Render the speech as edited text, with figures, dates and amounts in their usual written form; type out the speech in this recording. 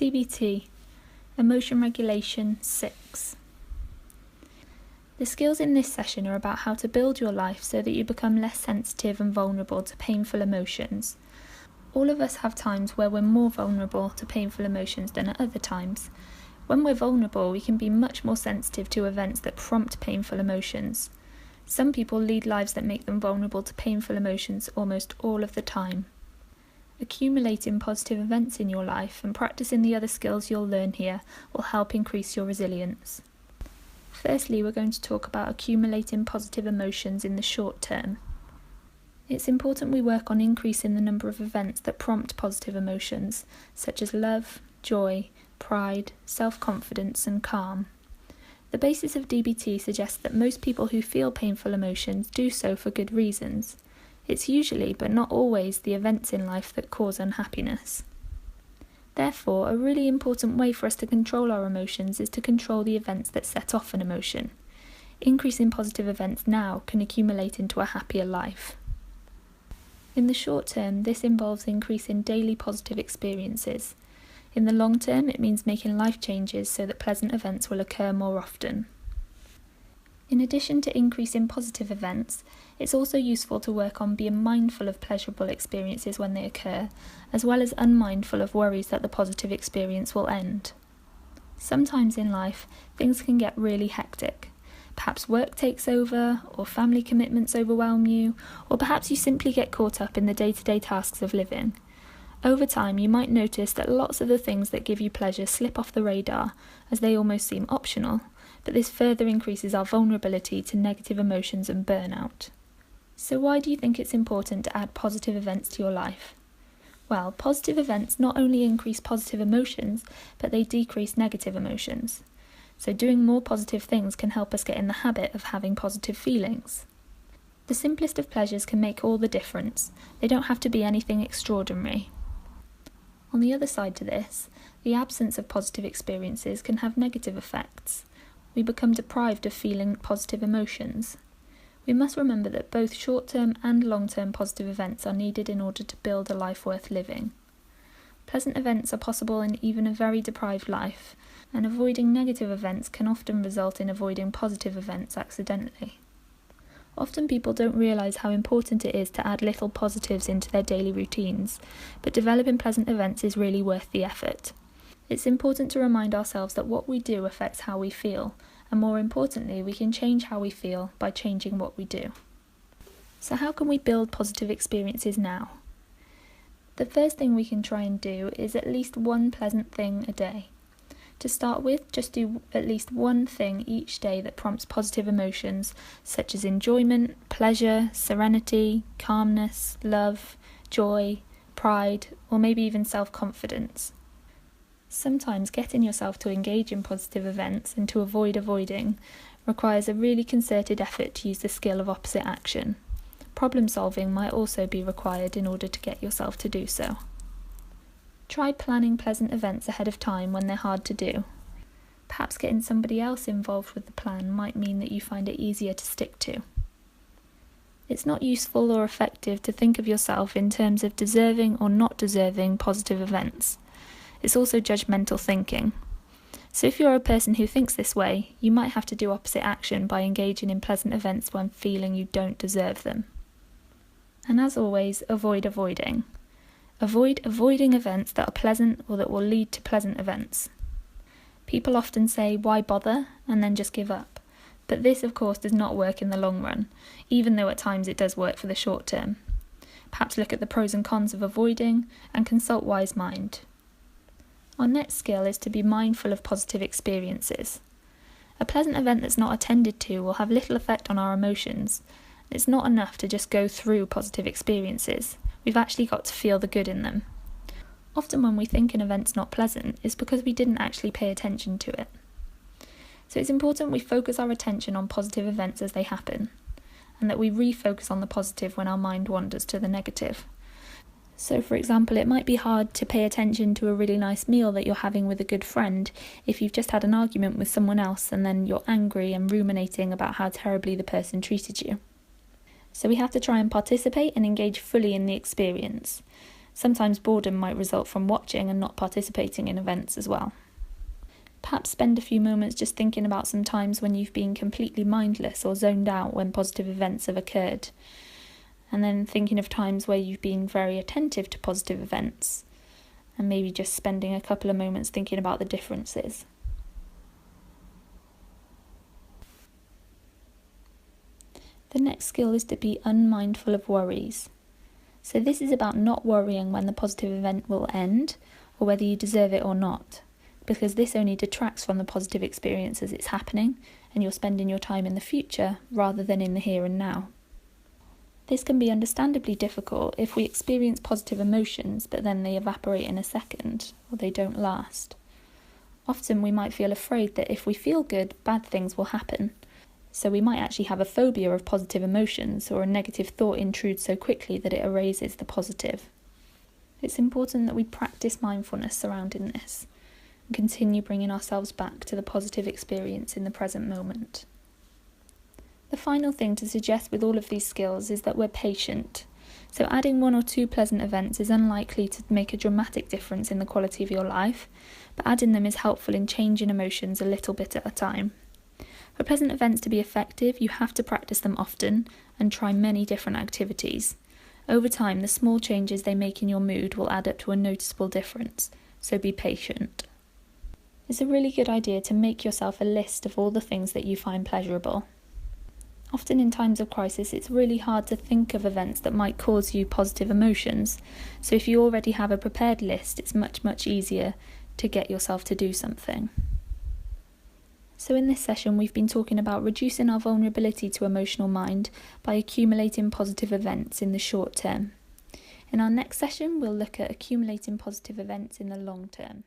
DBT, Emotion Regulation 6. The skills in this session are about how to build your life so that you become less sensitive and vulnerable to painful emotions. All of us have times where we're more vulnerable to painful emotions than at other times. When we're vulnerable, we can be much more sensitive to events that prompt painful emotions. Some people lead lives that make them vulnerable to painful emotions almost all of the time. Accumulating positive events in your life and practicing the other skills you'll learn here will help increase your resilience. Firstly, we're going to talk about accumulating positive emotions in the short term. It's important we work on increasing the number of events that prompt positive emotions, such as love, joy, pride, self-confidence, and calm. The basis of DBT suggests that most people who feel painful emotions do so for good reasons. It's usually, but not always, the events in life that cause unhappiness. Therefore, a really important way for us to control our emotions is to control the events that set off an emotion. Increasing positive events now can accumulate into a happier life. In the short term, this involves increasing daily positive experiences. In the long term, it means making life changes so that pleasant events will occur more often. In addition to increasing positive events, it's also useful to work on being mindful of pleasurable experiences when they occur, as well as unmindful of worries that the positive experience will end. Sometimes in life, things can get really hectic. Perhaps work takes over, or family commitments overwhelm you, or perhaps you simply get caught up in the day-to-day tasks of living. Over time, you might notice that lots of the things that give you pleasure slip off the radar, as they almost seem optional, but this further increases our vulnerability to negative emotions and burnout. So why do you think it's important to add positive events to your life? Well, positive events not only increase positive emotions, but they decrease negative emotions. So doing more positive things can help us get in the habit of having positive feelings. The simplest of pleasures can make all the difference. They don't have to be anything extraordinary. On the other side to this, the absence of positive experiences can have negative effects. We become deprived of feeling positive emotions. We must remember that both short-term and long-term positive events are needed in order to build a life worth living. Pleasant events are possible in even a very deprived life, and avoiding negative events can often result in avoiding positive events accidentally. Often people don't realise how important it is to add little positives into their daily routines, but developing pleasant events is really worth the effort. It's important to remind ourselves that what we do affects how we feel, and more importantly, we can change how we feel by changing what we do. So how can we build positive experiences now? The first thing we can try and do is at least one pleasant thing a day. To start with, just do at least one thing each day that prompts positive emotions, such as enjoyment, pleasure, serenity, calmness, love, joy, pride, or maybe even self-confidence. Sometimes getting yourself to engage in positive events and to avoid avoiding requires a really concerted effort to use the skill of opposite action. Problem solving might also be required in order to get yourself to do so. Try planning pleasant events ahead of time when they're hard to do. Perhaps getting somebody else involved with the plan might mean that you find it easier to stick to. It's not useful or effective to think of yourself in terms of deserving or not deserving positive events. It's also judgmental thinking. So if you're a person who thinks this way, you might have to do opposite action by engaging in pleasant events when feeling you don't deserve them. And as always, avoid avoiding. Avoid avoiding events that are pleasant or that will lead to pleasant events. People often say, why bother, and then just give up. But this, of course, does not work in the long run, even though at times it does work for the short term. Perhaps look at the pros and cons of avoiding, and consult wise mind. Our next skill is to be mindful of positive experiences. A pleasant event that's not attended to will have little effect on our emotions. It's not enough to just go through positive experiences. We've actually got to feel the good in them. Often when we think an event's not pleasant, it's because we didn't actually pay attention to it. So it's important we focus our attention on positive events as they happen, and that we refocus on the positive when our mind wanders to the negative. So for example, it might be hard to pay attention to a really nice meal that you're having with a good friend if you've just had an argument with someone else and then you're angry and ruminating about how terribly the person treated you. So we have to try and participate and engage fully in the experience. Sometimes boredom might result from watching and not participating in events as well. Perhaps spend a few moments just thinking about some times when you've been completely mindless or zoned out when positive events have occurred, and then thinking of times where you've been very attentive to positive events, and maybe just spending a couple of moments thinking about the differences. The next skill is to be unmindful of worries. So this is about not worrying when the positive event will end, or whether you deserve it or not, because this only detracts from the positive experience as it's happening, and you're spending your time in the future rather than in the here and now. This can be understandably difficult if we experience positive emotions but then they evaporate in a second, or they don't last. Often we might feel afraid that if we feel good, bad things will happen. So we might actually have a phobia of positive emotions, or a negative thought intrudes so quickly that it erases the positive. It's important that we practice mindfulness surrounding this and continue bringing ourselves back to the positive experience in the present moment. The final thing to suggest with all of these skills is that we're patient. So adding 1 or 2 pleasant events is unlikely to make a dramatic difference in the quality of your life, but adding them is helpful in changing emotions a little bit at a time. For pleasant events to be effective, you have to practice them often and try many different activities. Over time, the small changes they make in your mood will add up to a noticeable difference, so be patient. It's a really good idea to make yourself a list of all the things that you find pleasurable. Often in times of crisis, it's really hard to think of events that might cause you positive emotions, so if you already have a prepared list, it's much easier to get yourself to do something. So in this session, we've been talking about reducing our vulnerability to emotional mind by accumulating positive events in the short term. In our next session, we'll look at accumulating positive events in the long term.